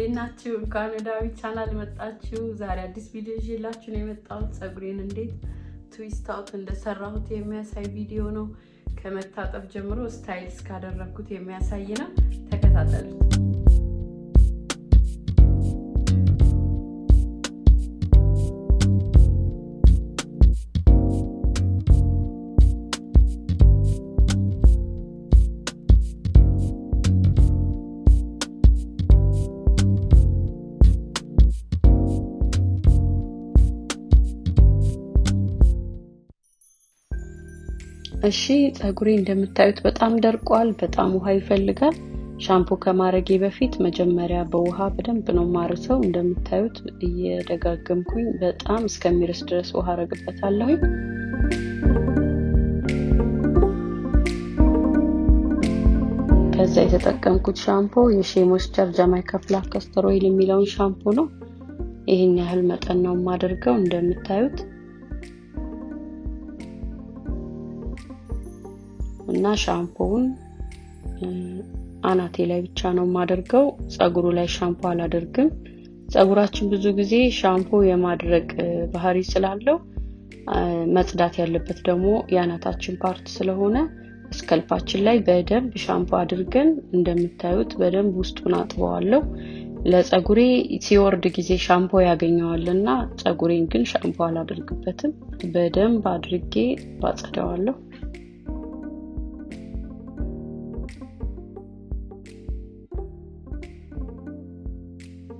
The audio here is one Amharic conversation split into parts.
እንዴት ናችሁ? እንኳን ወደ ዳዊት ቻናል መጣችሁ። ዛሬ አዲስ ቪዲዮ ይዤላችሁ ነው የመጣሁት። ፀጉሬን እንዴት ትዊስት አውት እንደሰራሁት የሚያሳይ ቪዲዮ ነው። ከመታጠብ ጀምሮ ስታይል እስካደረኩት የሚያሳይ ነው። ተከታተሉት። እሺ ፀጉሬ እንደምታዩት በጣም ደርቋል። በጣም ውሃ ይፈልጋል። ሻምፖ ከማረጌ በፊት መጀመሪያ በውሃ በደንብ ነው ማርሰው። እንደምታዩት እየደጋገምኩኝ በጣም እስከሚረስ ድረስ ውሃ አረግበታለሁ። ከዛ የተጠቀምኩት ሻምፖ የሞይስቸር ጃማይካ ብላክ ካስተር ኦይል የሚለውን ሻምፖ ነው። ይሄን ያህል መጠን ነው ማደርገው እንደምታዩት እና ሻምፖውን አናቴ ላይ ብቻ ነው ማደርገው። ፀጉሩ ላይ ሻምፖ አላደርግም። ፀጉራችን ብዙ ጊዜ ሻምፖ የማድረግ ባህሪ ስላለው መጽዳት ያለበት ደግሞ የአናታችን ፓርት ስለሆነ ስካልፓችን ላይ በደንብ ሻምፖ አድርገን እንደምታዩት በደንብ ውስጡን አጥበዋለሁ። ለፀጉሬ ሲወርድ ጊዜ ሻምፖ ያገኘዋልና ፀጉሬን ግን ሻምፖ አላደርግበትም። በደንብ አድርጌ ባጸዳዋለሁ።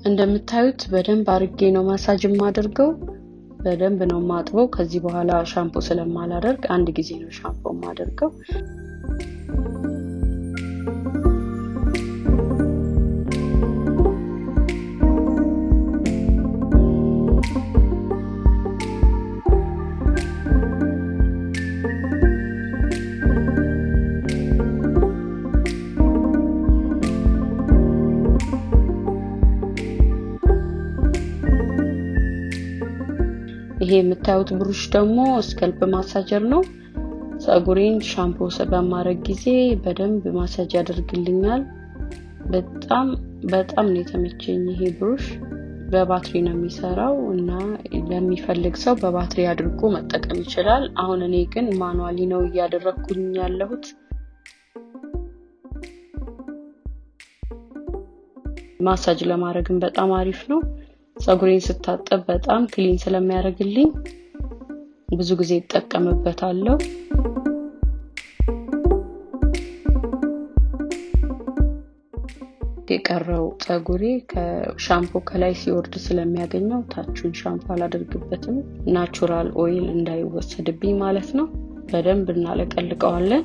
እንደምታዩት በደንብ አርጌ ነው ማሳጅ ማደርገው። በደንብ ነው ማጥበው። ከዚህ በኋላ ሻምፖ ስለማላደርግ አንድ ጊዜ ነው ሻምፖ ማደርገው። ይሄ የምታዩት ብሩሽ ደግሞ ስካልፕ ማሳጀር ነው። ፀጉሬን ሻምፖ በማረግ ጊዜ በደንብ ማሳጅ ያደርግልኛል። በጣም ነው የተመቸኝ። ይሄ ብሩሽ በባትሪ ነው የሚሰራው እና ለሚፈልግ ሰው በባትሪ አድርጎ መጠቀም ይችላል። አሁን እኔ ግን ማኑዋሊ ነው እያደረኩኝ ያለሁት። ማሳጅ ለማድረግም በጣም አሪፍ ነው። ፀጉሬን ስታጠብ በጣም ክሊን ስለሚያደርግልኝ ብዙ ጊዜ እጠቀምበታለሁ። የቀረው ፀጉሬ ከሻምፖ ከላይ ሲወርድ ስለሚያገኘው ታቹን ሻምፖ አላደርግበትም። ናቹራል ኦይል እንዳይወሰድብኝ ማለት ነው። በደንብ እናለቀልቀዋለን።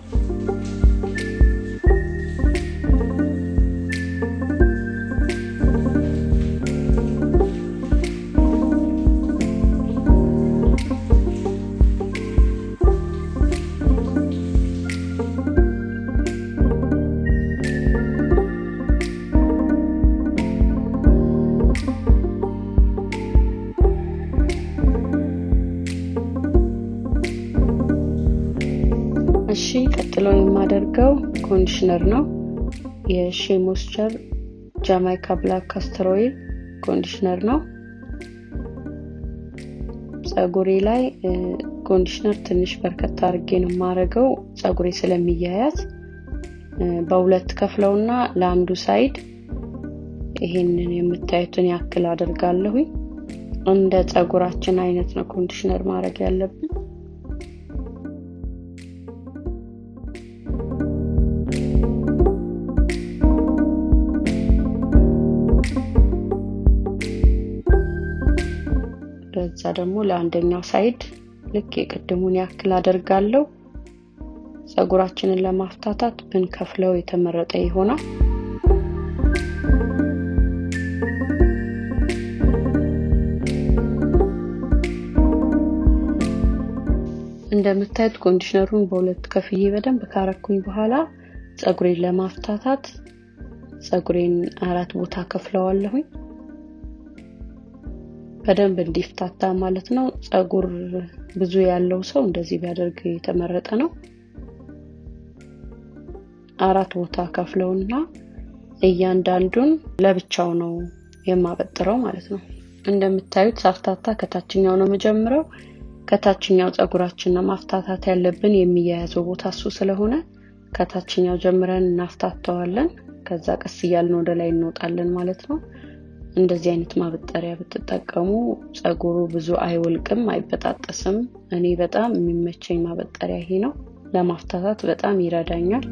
እሺ ቀጥሎ የማደርገው ኮንዲሽነር ነው። የሞይስቸር ጃማይካ ብላክ ካስተር ኦይል ኮንዲሽነር ነው። ፀጉሬ ላይ ኮንዲሽነር ትንሽ በርከት አድርጌ ነው ማረገው። ፀጉሬ ስለሚያያዝ በሁለት ከፍለውና ለአንዱ ሳይድ ይሄንን የምታዩትን ያክል አደርጋለሁ። እንደ ፀጉራችን አይነት ነው ኮንዲሽነር ማድረግ ያለብን። ከዛ ደግሞ ለአንደኛው ሳይድ ልክ የቅድሙን ያክል አደርጋለሁ። ፀጉራችንን ለማፍታታት ብንከፍለው የተመረጠ ይሆናል። እንደምታዩት ኮንዲሽነሩን በሁለት ከፍዬ በደንብ ካረኩኝ በኋላ ፀጉሬን ለማፍታታት ፀጉሬን አራት ቦታ ከፍለዋለሁ። በደንብ እንዲፍታታ ማለት ነው። ፀጉር ብዙ ያለው ሰው እንደዚህ ቢያደርግ የተመረጠ ነው። አራት ቦታ ከፍለውና እያንዳንዱን ለብቻው ነው የማበጥረው ማለት ነው። እንደምታዩት ሳፍታታ ከታችኛው ነው መጀመሪያው። ከታችኛው ፀጉራችን ነው ማፍታታት ያለብን፣ የሚያያዘው ቦታ እሱ ስለሆነ ከታችኛው ጀምረን እናፍታታዋለን። ከዛ ቀስ እያልን ወደ ላይ እንወጣለን ማለት ነው። እንደዚህ አይነት ማበጠሪያ ብትጠቀሙ ፀጉሩ ብዙ አይወልቅም፣ አይበጣጠስም። እኔ በጣም የሚመቸኝ ማበጠሪያ ይሄ ነው። ለማፍታታት በጣም ይረዳኛል።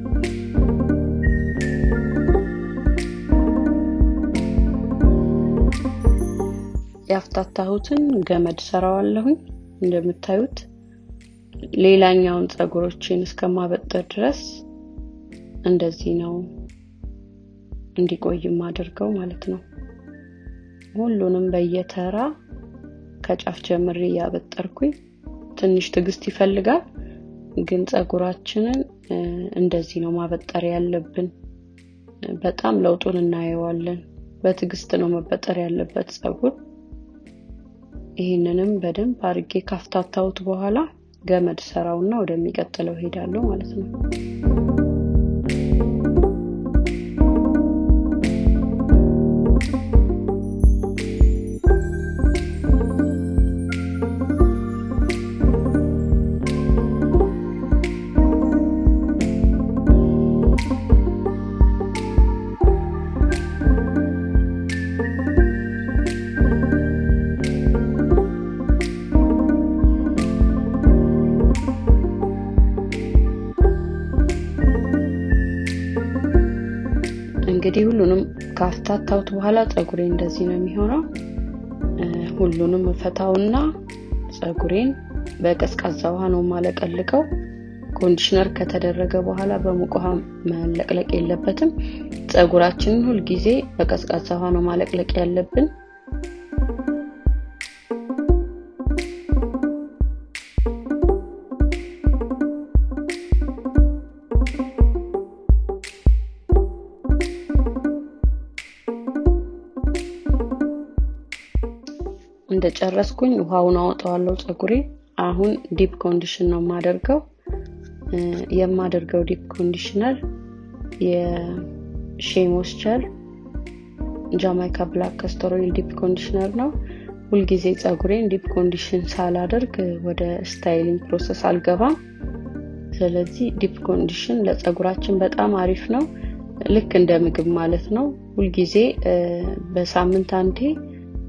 ያፍታታሁትን ገመድ ሰራዋለሁኝ። እንደምታዩት ሌላኛውን ፀጉሮችን እስከማበጠር ድረስ እንደዚህ ነው እንዲቆይ ማድረገው ማለት ነው። ሁሉንም በየተራ ከጫፍ ጀምሬ ያበጠርኩኝ። ትንሽ ትግስት ይፈልጋል፣ ግን ፀጉራችንን እንደዚህ ነው ማበጠር ያለብን። በጣም ለውጡን እናየዋለን። በትግስት ነው መበጠር ያለበት ፀጉር። ይሄንንም በደንብ አድርጌ ካፍታታሁት በኋላ ገመድ ሰራውና ወደሚቀጥለው ሄዳለሁ ማለት ነው። እንግዲህ ሁሉንም ካፍታታሁት በኋላ ፀጉሬ እንደዚህ ነው የሚሆነው። ሁሉንም ፈታውና ፀጉሬን በቀዝቃዛ ውሃ ነው ማለቀልቀው። ኮንዲሽነር ከተደረገ በኋላ በሙቅ ውሃ መለቅለቅ የለበትም። ፀጉራችንን ሁሉ ጊዜ በቀዝቃዛ ውሃ ነው ማለቅለቅ ያለብን። እንደጨረስኩኝ ውሃውን አወጣዋለሁ ፀጉሬ። አሁን ዲፕ ኮንዲሽን ነው የማደርገው ዲፕ ኮንዲሽነር የሼ ሞይስቸር ጃማይካ ብላክ ካስተር ኦይል ዲፕ ኮንዲሽነር ነው። ሁሉ ጊዜ ፀጉሬን ዲፕ ኮንዲሽን ሳላደርግ ወደ ስታይሊንግ ፕሮሰስ አልገባም። ስለዚህ ዲፕ ኮንዲሽን ለፀጉራችን በጣም አሪፍ ነው። ልክ እንደ ምግብ ማለት ነው። ሁሉ ጊዜ በሳምንት አንዴ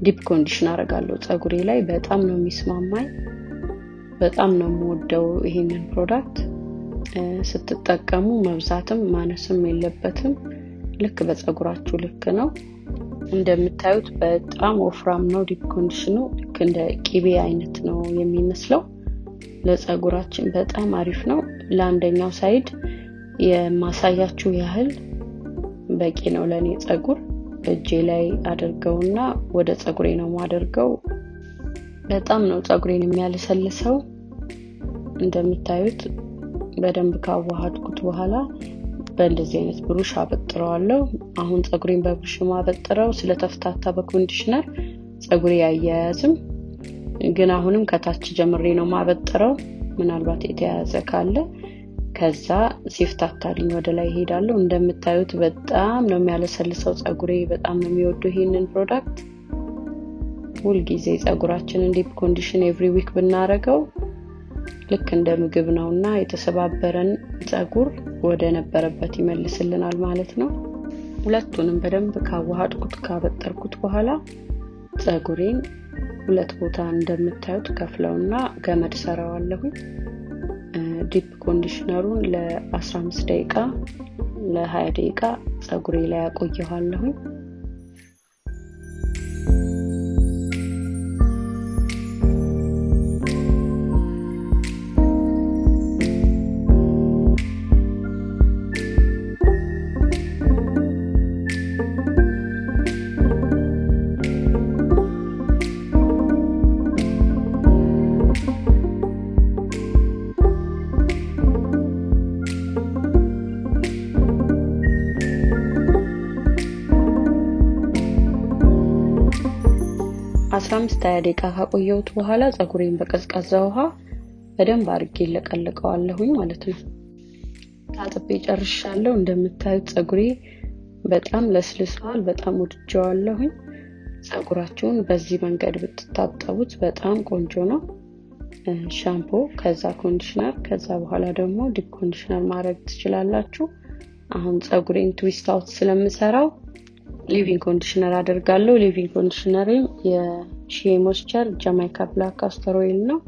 ዲፕ ኮንዲሽን አደርጋለሁ ፀጉሬ ላይ። በጣም ነው የሚስማማኝ፣ በጣም ነው የምወደው ይሄንን ፕሮዳክት። ስትጠቀሙ መብዛትም ማነስም የለበትም። ልክ በፀጉራችሁ ልክ ነው። እንደምታዩት በጣም ወፍራም ነው ዲፕ ኮንዲሽኑ። ልክ እንደ ቂቤ አይነት ነው የሚመስለው። ለፀጉራችን በጣም አሪፍ ነው። ለአንደኛው ሳይድ የማሳያችሁ ያህል በቂ ነው ለኔ ፀጉር። እጄ ላይ አድርገውና ወደ ፀጉሬ ነው ማደርገው። በጣም ነው ፀጉሬን የሚያለሰልሰው። እንደምታዩት በደንብ ካዋሃድኩት በኋላ በእንደዚህ አይነት ብሩሽ አበጥረዋለሁ። አሁን ፀጉሬን በብሩሽ ማበጥረው ስለተፍታታ በኮንዲሽነር ፀጉሬ አያያዝም። ግን አሁንም ከታች ጀምሬ ነው ማበጥረው፣ ምናልባት የተያያዘ ካለ ከዛ ሲፍታታልኝ ወደ ላይ ሄዳለሁ። እንደምታዩት በጣም ነው የሚያለሰልሰው ፀጉሬ። በጣም ነው የሚወደው ይሄንን ፕሮዳክት። ሁሉ ጊዜ ፀጉራችንን ዲፕ ኮንዲሽን ኤቭሪ ዊክ ብናረገው ልክ እንደ ምግብ ነውና የተሰባበረን ፀጉር ወደ ነበረበት ይመልስልናል ማለት ነው። ሁለቱንም በደንብ ካዋሃድኩት ካበጠርኩት በኋላ ፀጉሬን ሁለት ቦታ እንደምታዩት ከፍለውና ገመድ ሰራዋለሁ። ዲፕ ኮንዲሽነሩን ለ15 ደቂቃ ለ20 ደቂቃ ፀጉሬ ላይ አቆየዋለሁ። 15-20 ደቂቃ ካቆየሁት በኋላ ፀጉሬን በቀዝቃዛ ውሃ በደንብ አድርጌ ለቀለቀዋለሁኝ ማለት ነው። ታጥቤ ጨርሻለሁ። እንደምታዩት ፀጉሬ በጣም ለስልሷል። በጣም ወድጄዋለሁኝ። ፀጉራችሁን በዚህ መንገድ ብትታጠቡት በጣም ቆንጆ ነው። ሻምፖ ከዛ ኮንዲሽነር ከዛ በኋላ ደግሞ ዲፕ ኮንዲሽነር ማድረግ ትችላላችሁ። አሁን ፀጉሬን ትዊስት አውት ስለምሰራው ሊቪንግ ኮንዲሽነር አደርጋለሁ። ሊቪንግ ኮንዲሽነሬም የሺ ሞይስቸር ጃማይካ ብላክ ካስተር ኦይል ነው።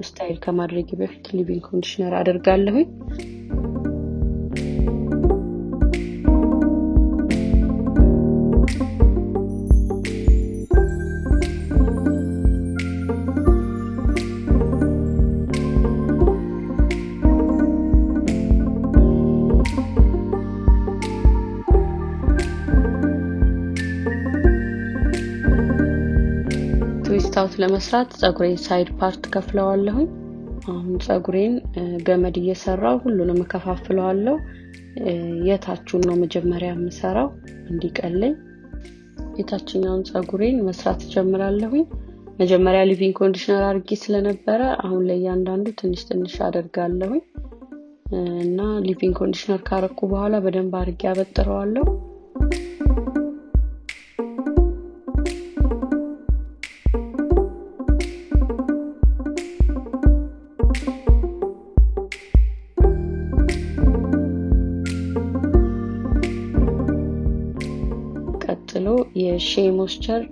ስታይል ከማድረግ በፊት ሊቪንግ ኮንዲሽነር አደርጋለሁ። ትዊስት አውት ለመስራት ፀጉሬን ሳይድ ፓርት ከፍለዋለሁ። አሁን ፀጉሬን ገመድ እየሰራው ሁሉንም ከፋፍለዋለሁ። የታችሁን ነው መጀመሪያ የምሰራው እንዲቀለኝ። የታችኛውን ፀጉሬን መስራት ጀምራለሁ። መጀመሪያ ሊቪንግ ኮንዲሽነር አድርጌ ስለነበረ አሁን ላይ ያንዳንዱ ትንሽ ትንሽ አደርጋለሁ እና ሊቪንግ ኮንዲሽነር ካረኩ በኋላ በደንብ አድርጌ አበጥረዋለሁ። ቀጥሎ የሺ ሞይስቸር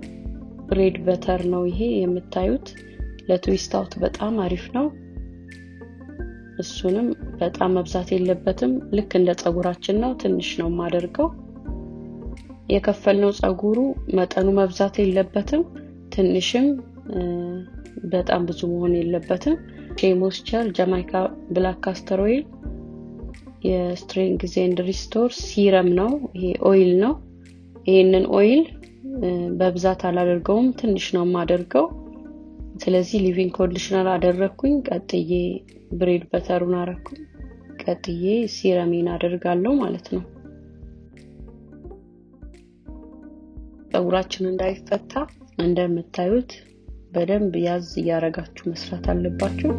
ሬድ በተር ነው ይሄ የምታዩት። ለትዊስት አውት በጣም አሪፍ ነው። እሱንም በጣም መብዛት የለበትም። ልክ እንደ ፀጉራችን ነው፣ ትንሽ ነው ማደርገው። የከፈልነው ፀጉሩ መጠኑ መብዛት የለበትም፣ ትንሽም በጣም ብዙ መሆን የለበትም። ሺ ሞይስቸር ጃማይካ ብላክ ካስተር ኦይል የስትሬንግዝ ኤንድ ሪስቶር ሲረም ነው። ይሄ ኦይል ነው። ይሄንን ኦይል በብዛት አላደርገውም፣ ትንሽ ነው ማደርገው። ስለዚህ ሊቪንግ ኮንዲሽነር አደረኩኝ፣ ቀጥዬ ብሬድ በተሩን አረኩኝ፣ ቀጥዬ ሲረሚን አደርጋለሁ ማለት ነው። ፀጉራችን እንዳይፈታ እንደምታዩት በደንብ ያዝ እያረጋችሁ መስራት አለባችሁ።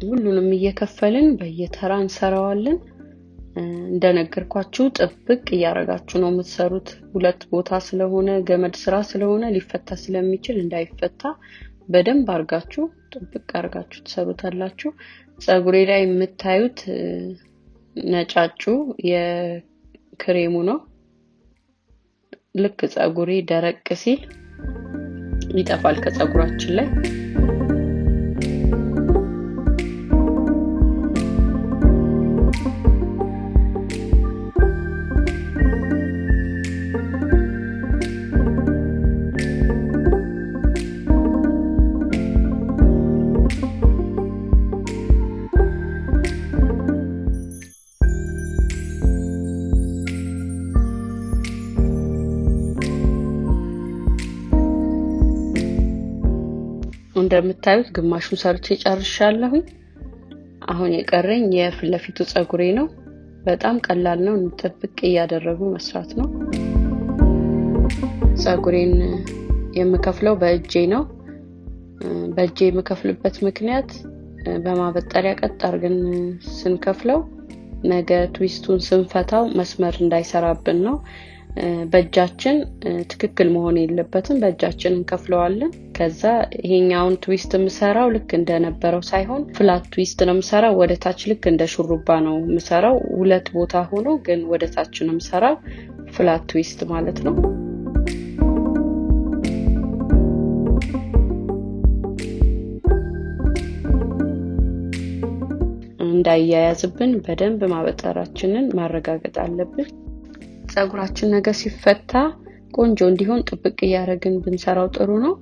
ሁሉንም እየከፈልን በየተራ እንሰራዋለን። እንደነገርኳችሁ ጥብቅ እያረጋችሁ ነው የምትሰሩት። ሁለት ቦታ ስለሆነ ገመድ ስራ ስለሆነ ሊፈታ ስለሚችል እንዳይፈታ በደንብ አርጋችሁ ጥብቅ አርጋችሁ ትሰሩታላችሁ። ፀጉሬ ላይ የምታዩት ነጫጩ የክሬሙ ነው። ልክ ፀጉሬ ደረቅ ሲል ይጠፋል ከፀጉራችን ላይ። እንደምታዩት ግማሹን ሰርቼ ጨርሻለሁ። አሁን የቀረኝ የፊት ለፊቱ ፀጉሬ ነው። በጣም ቀላል ነው፣ ጥብቅ እያደረጉ መስራት ነው። ፀጉሬን የምከፍለው በእጄ ነው። በእጄ የምከፍልበት ምክንያት በማበጠሪያ ቀጥ አድርገን ስንከፍለው ነገ ትዊስቱን ስንፈታው መስመር እንዳይሰራብን ነው። በእጃችን ትክክል መሆን የለበትም። በእጃችን እንከፍለዋለን። ከዛ ይሄኛውን ትዊስት የምሰራው ልክ እንደነበረው ሳይሆን ፍላት ትዊስት ነው የምሰራው። ወደ ታች ልክ እንደ ሹሩባ ነው የምሰራው። ሁለት ቦታ ሆኖ ግን ወደ ታች ነው የምሰራው። ፍላት ትዊስት ማለት ነው። እንዳያያዝብን በደንብ ማበጠራችንን ማረጋገጥ አለብን። ፀጉራችን ነገ ሲፈታ ቆንጆ እንዲሆን ጥብቅ እያረግን ብንሰራው ጥሩ ነው።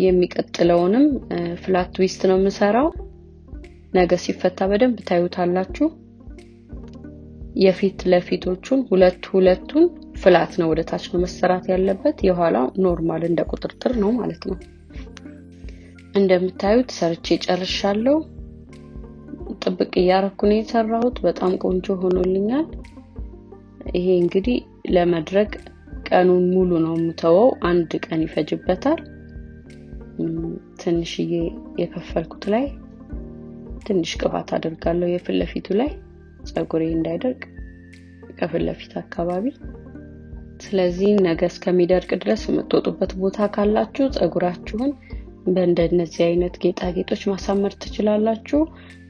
የሚቀጥለውንም ፍላት ትዊስት ነው የምሰራው። ነገ ሲፈታ በደንብ ታዩታላችሁ። የፊት ለፊቶቹን ሁለቱን ፍላት ነው ወደ ታች ነው መሰራት ያለበት። የኋላው ኖርማል እንደ ቁጥርጥር ነው ማለት ነው። እንደምታዩት ሰርቼ ጨርሻለሁ። ጥብቅ እያረኩ ነው የሰራሁት። በጣም ቆንጆ ሆኖልኛል። ይሄ እንግዲህ ለመድረቅ ቀኑን ሙሉ ነው የምተወው። አንድ ቀን ይፈጅበታል። ትንሽዬ የከፈልኩት ላይ ትንሽ ቅባት አደርጋለሁ የፊት ለፊቱ ላይ። ፀጉሬ እንዳይደርቅ ከፊት ለፊት አካባቢ። ስለዚህ ነገ እስከሚደርቅ ድረስ የምትወጡበት ቦታ ካላችሁ ፀጉራችሁን በእንደነዚህ አይነት ጌጣጌጦች ማሳመር ትችላላችሁ።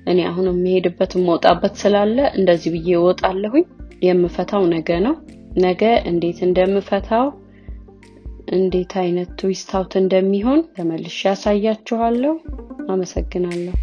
እኔ አሁን የምሄድበት የምወጣበት ስላለ እንደዚህ ብዬ እወጣለሁኝ። የምፈታው ነገ ነው። ነገ እንዴት እንደምፈታው እንዴት አይነት ትዊስት አውት እንደሚሆን ተመልሼ ያሳያችኋለሁ። አመሰግናለሁ።